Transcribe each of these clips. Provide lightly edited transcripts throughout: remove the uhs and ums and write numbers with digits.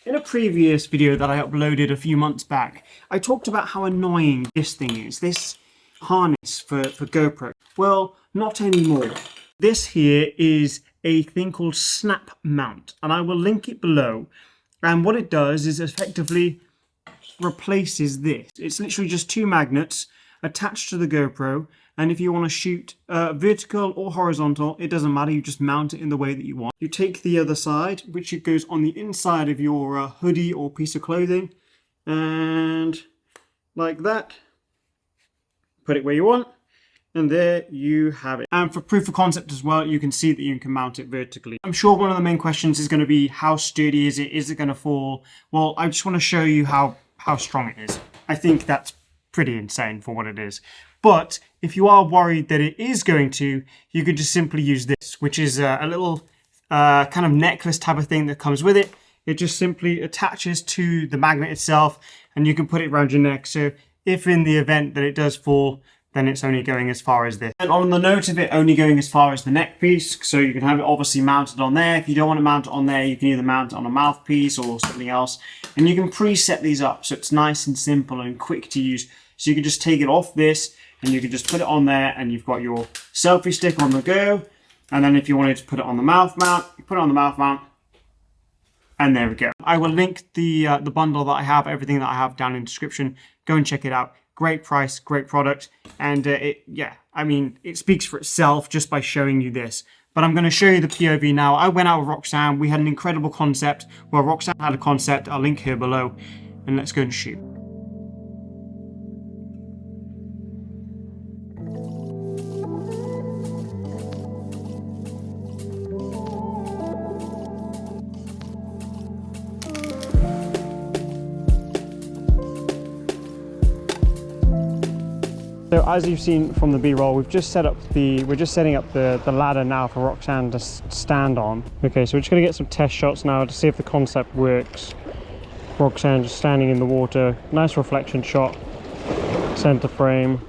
In a previous video that I uploaded a few months back, I talked about how annoying this thing is, this harness for GoPro. Well, not anymore. This here is a thing called snap mount, and I will link it below. And what it does is effectively replaces this. It's literally just two magnets attached to the GoPro, and if you want to shoot vertical or horizontal, it doesn't matter, you just mount it in the way that you want. You take the other side, which it goes on the inside of your hoodie or piece of clothing, and like that, put it where you want, and there you have it. And for proof of concept as well, you can see that you can mount it vertically. I'm sure one of the main questions is going to be, how sturdy is it? Is it going to fall? Well, I just want to show you how strong it is. I think that's pretty insane for what it is. But if you are worried that it is going to, you could just simply use this, which is a little kind of necklace type of thing that comes with it. It just simply attaches to the magnet itself, and you can put it around your neck. So if in the event that it does fall, then it's only going as far as this. And on the note of it only going as far as the neck piece, so you can have it obviously mounted on there. If you don't want to mount it on there, you can either mount it on a mouthpiece or something else. And you can preset these up so it's nice and simple and quick to use. So you can just take it off this, and you can just put it on there, and you've got your selfie stick on the go. And then if you wanted to put it on the mouth mount, you put it on the mouth mount, and there we go. I will link the bundle that I have, everything that I have down in the description. Go and check it out. Great price, great product, and I mean, it speaks for itself just by showing you this. But I'm going to show you the POV now. I went out with Roxanne. We had an incredible concept. Well, Roxanne had a concept. I'll link here below, and let's go and shoot. So as you've seen from the B-roll, we're just setting up the ladder now for Roxanne to stand on. Okay, so we're just gonna get some test shots now to see if the concept works. Roxanne just standing in the water, nice reflection shot, center frame.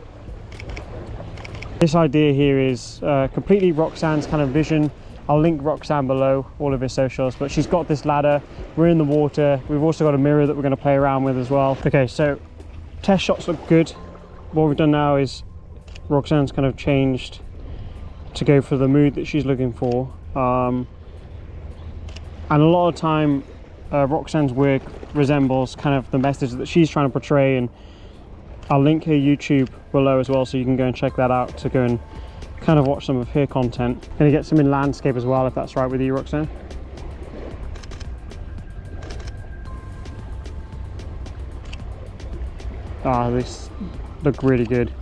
This idea here is completely Roxanne's kind of vision. I'll link Roxanne below, all of her socials, but she's got this ladder, we're in the water, we've also got a mirror that we're gonna play around with as well. Okay, so test shots look good. What we've done now is Roxanne's kind of changed to go for the mood that she's looking for. And a lot of time Roxanne's work resembles kind of the message that she's trying to portray, and I'll link her YouTube below as well, so you can go and check that out to go and kind of watch some of her content. Gonna get some in landscape as well, if that's right with you, Roxanne. This look really good.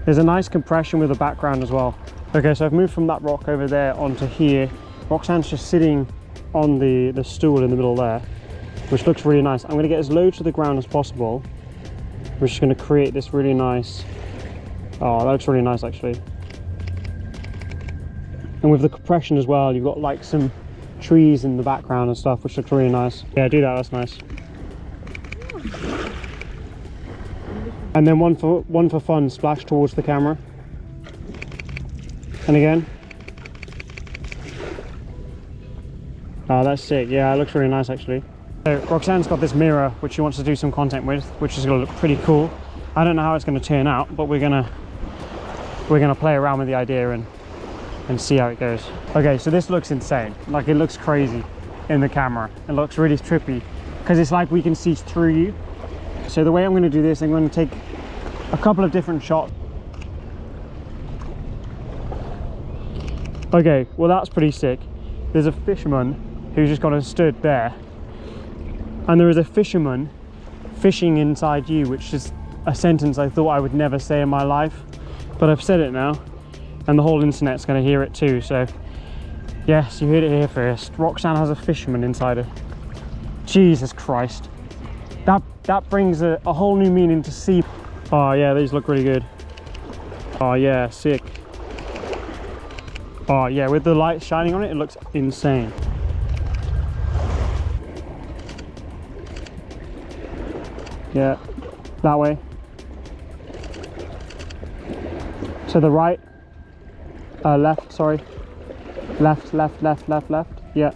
There's a nice compression with the background as well. Okay, so I've moved from that rock over there onto here. Roxanne's just sitting on the stool in the middle there, which looks really nice. I'm going to get as low to the ground as possible. We're just going to create this really nice, oh, that looks really nice actually. And with the compression as well, you've got like some trees in the background and stuff, which looks really nice. Yeah, do that, that's nice. And then one for fun, splash towards the camera. And again. Oh, that's sick. Yeah, it looks really nice actually. So Roxanne's got this mirror which she wants to do some content with, which is going to look pretty cool. I don't know how it's going to turn out, but we're gonna play around with the idea and see how it goes. Okay, so this looks insane. Like, it looks crazy in the camera. It looks really trippy because it's like we can see through you. So the way I'm going to do this, I'm going to take a couple of different shots. Okay, well that's pretty sick. There's a fisherman who's just got and stood there, and there is a fisherman fishing inside you, which is a sentence I thought I would never say in my life, but I've said it now, and the whole internet's going to hear it too. So yes, you heard it here first. Roxanne has a fisherman inside her. Jesus Christ. That brings a whole new meaning to sea. Oh yeah, these look really good. Oh yeah, sick. Oh yeah, with the light shining on it, it looks insane. Yeah, that way. To the right. Left, sorry. Left. Yeah.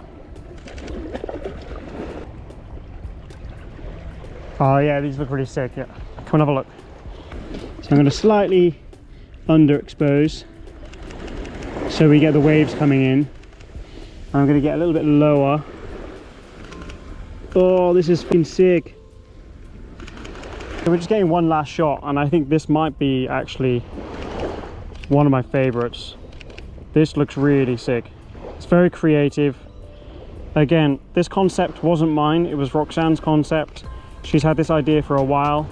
Oh yeah, these look really sick. Yeah, come and have a look. So I'm going to slightly underexpose so we get the waves coming in. I'm going to get a little bit lower. Oh, this has been sick. So we're just getting one last shot, and I think this might be actually one of my favorites. This looks really sick. It's very creative. Again, this concept wasn't mine, it was Roxanne's concept. She's had this idea for a while,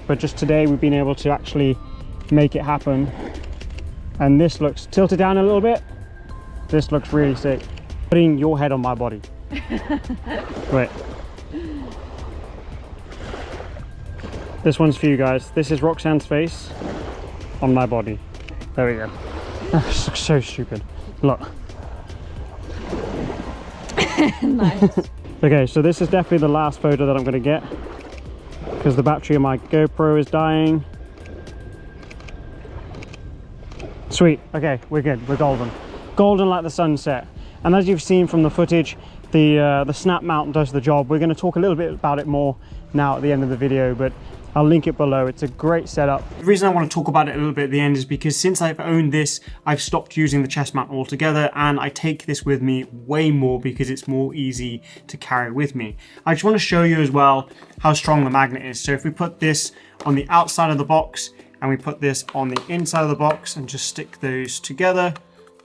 but just today we've been able to actually make it happen. And this looks tilted down a little bit. This looks really sick. Putting your head on my body. Wait. This one's for you guys. This is Roxanne's face on my body. There we go. This looks so stupid. Look. Nice. Okay, so this is definitely the last photo that I'm going to get because the battery of my GoPro is dying. Sweet. Okay, we're good. We're golden. Golden like the sunset. And as you've seen from the footage, the snap mount does the job. We're going to talk a little bit about it more now at the end of the video, but I'll link it below. It's a great setup. The reason I want to talk about it a little bit at the end is because since I've owned this, I've stopped using the chest mount altogether, and I take this with me way more because it's more easy to carry with me. I just want to show you as well how strong the magnet is. So if we put this on the outside of the box and we put this on the inside of the box and just stick those together,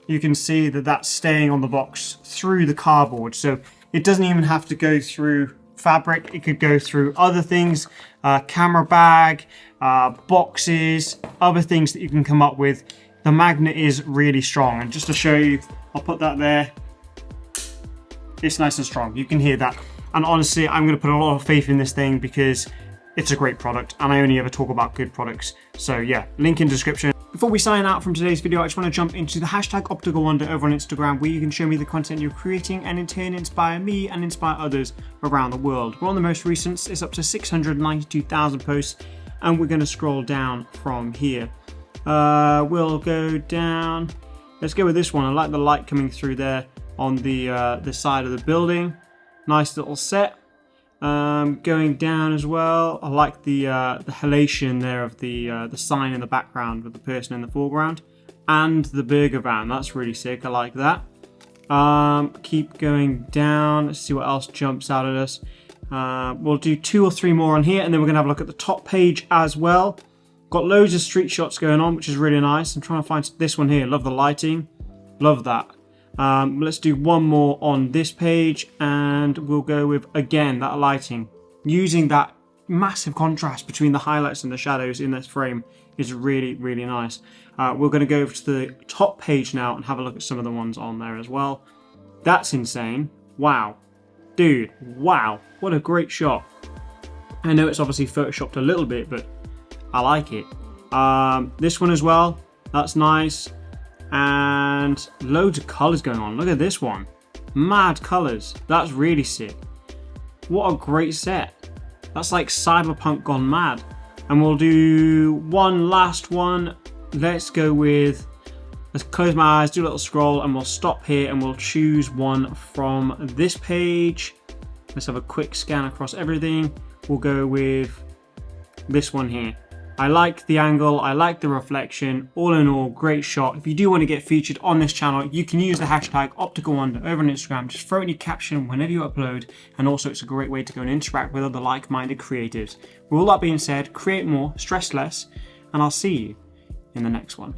you can see that that's staying on the box through the cardboard. So it doesn't even have to go through fabric, it could go through other things, camera bag, boxes, other things that you can come up with. The magnet is really strong, and just to show you, I'll put that there. It's nice and strong, you can hear that. And honestly, I'm going to put a lot of faith in this thing because it's a great product, and I only ever talk about good products. So yeah, link in description. Before we sign out from today's video, I just want to jump into the hashtag OpticalWander over on Instagram, where you can show me the content you're creating and in turn inspire me and inspire others around the world. We're on the most recent, it's up to 692,000 posts, and we're going to scroll down from here. We'll go down. Let's go with this one. I like the light coming through there on the side of the building. Nice little set. Going down as well, I like the halation there of the sign in the background with the person in the foreground, and the burger van. That's really sick. I like that. Keep going down. Let's see what else jumps out at us. We'll do 2 or 3 more on here, and then we're gonna have a look at the top page as well. Got loads of street shots going on, which is really nice. I'm trying to find this one here. Love the lighting. Love that. Let's do one more on this page, and we'll go with, again, that lighting. Using that massive contrast between the highlights and the shadows in this frame is really, really nice. We're going to go over to the top page now and have a look at some of the ones on there as well. That's insane. Wow. Dude, wow. What a great shot. I know it's obviously photoshopped a little bit, but I like it. This one as well. That's nice. And loads of colors going on. Look at this one. Mad colors. That's really sick. What a great set. That's like cyberpunk gone mad. And we'll do one last one. Let's go with, let's close my eyes, do a little scroll, and we'll stop here and we'll choose one from this page. Let's have a quick scan across everything. We'll go with this one here. I like the angle, I like the reflection. All in all, great shot. If you do want to get featured on this channel, you can use the hashtag OpticalWander over on Instagram. Just throw it in your caption whenever you upload, and also it's a great way to go and interact with other like-minded creatives. With all that being said, create more, stress less, and I'll see you in the next one.